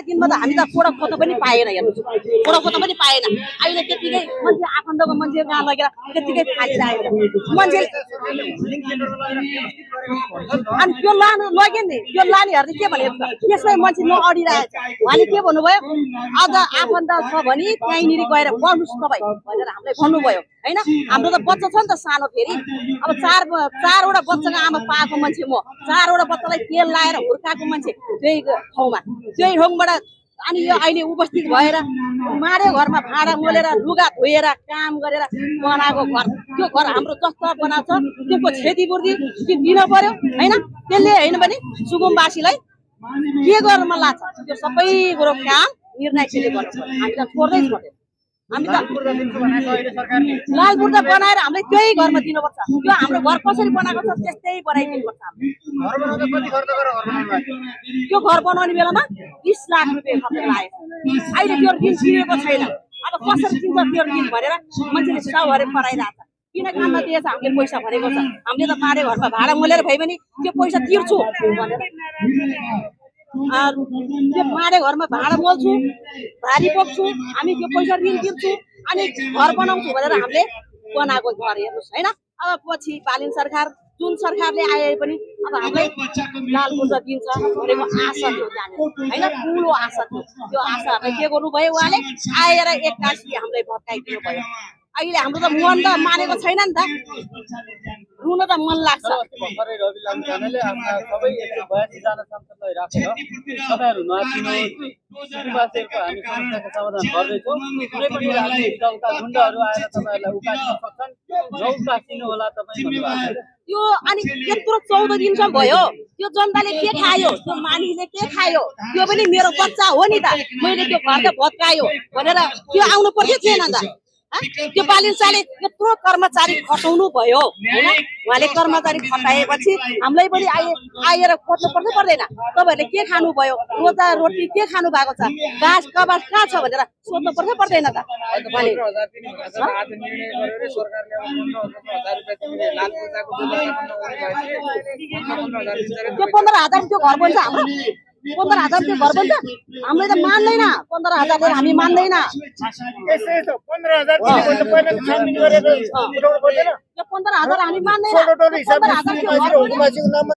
दिनमा त हामी त पोडक फोटो पनि पाएन हेर्नुहोस् पोडक फोटो पनि पाएन अहिले त्यतिकै मान्छे आफन्तको मान्छे कहाँ लगेर त्यतिकै फालिरहेको मान्छे अनि त्यो लानु लग्यो नि त्यो लानेहरूले के भने त्यसमै मान्छे नअडिरहेको छ उहाँले के भन्नुभयो अझ आफन्त छ भने त्यहीँनिर गएर बस्नुहोस् तपाईँ भनेर हामीलाई भन्नुभयो होइन हाम्रो त बच्चा छ नि त सानो फेरि अब चारवटा बच्चाको आमा पाएको मान्छे म चारवटा बच्चालाई तेल लाएर हुर्काएको मान्छे त्यही ठाउँबाट अनि यो अहिले उपस्थित भएर मारे घरमा भाँडा मोलेर लुगा धोएर काम गरेर बनाएको घर त्यो घर हाम्रो जस्तो बनाएको छ त्यसको क्षतिपूर्ति दिन पर्यो होइन त्यसले होइन भने सुगमवासीलाई के गर्न मन लाग्छ त्यो सबै कुरो काम निर्णयले गर्नु पर्छ हामीलाई छोड्दै छोड्दैन हामी त लालपुर त बनाएर हामीले त्यही घरमा दिनुपर्छ त्यो हाम्रो घर कसरी बनाएको छ त्यस्तै बनाइदिनुपर्छ त्यो घर बनाउने बेलामा 20 लाख रुपियाँ खर्च लाग्यो अहिले त्यो ऋण तिरेको छैन अब कसरी दिन्छ त्यो ऋण भनेर मान्छेले साउहरू पराइरहेको छ किन काममा दिएछ हामीले पैसा भनेको छ हामीले त मारे घरमा भाडा मोलेर भए पनि त्यो पैसा तिर्छु भनेर त्यो मारे घरमा भाडा मोल्छु भारी बोक्छु हामी त्यो पैसा ऋण तिर्छु अनि घर बनाउँछु भनेर हामीले बनाएको घर हेर्नुहोस् होइन अब पछि बालिन सरकार जुन सरकारले आए पनि अब हामीलाई लालपुर दिन्छ भनेको आशा थियो जाने होइन ठुलो आशा थियो त्यो आशाहरूलाई के गर्नुभयो उहाँले आएर एक्कासी हामीलाई भत्काइदिनु भयो अहिले हाम्रो त मन त मानेको छैन नि त रुन त मन लाग्छ भर्खरै रवि लामिछानेले आफ्ना सबै 182 जना सांसदलाई राखेर तपाईहरु नचिन्नुहोस् हामी समस्याको समाधान गर्दैछौँ कुनै पनि राजनीतिक दलका गुण्डाहरू आएर तपाईहरुलाई उकास्न सक्छन् नउकासिनु होला तपाई भन्नुभएको यो अनि यत्रो 14 दिनसम्म भयो त्यो जनताले के खायो त्यो मानिसले के खायो त्यो पनि मेरो बच्चा हो नि त मैले त्यो घर त भत्कायो भनेर त्यो आउनु पर्थ्यो थिएन त त्यो बालिन्साले यत्रो कर्मचारी खटाउनु भयो हैन उहाँले कर्मचारी खटाएपछि हामीलाई पनि आएर खोज्नु पर्छ पर्दैन तपाईहरुले के खानु भयो रोजा रोटी के खानु भएको छ घाँस कबास कहाँ छ भनेर सोध्नु पर्छ पर्दैन त भने त्यो 15000 त्यो घर बन्छ हाम्रो 15000 त्यो घर बन्छ हामीले त मान्दैन 15000 ले हामी मान्दैन यसै त 15000 दिनु पर्छ पहिला छानबिन गरेर उठाउनु पर्दैन त्यो 15000 हामी मान्दैन 16 हिसाबले हुकुमासीको नाममा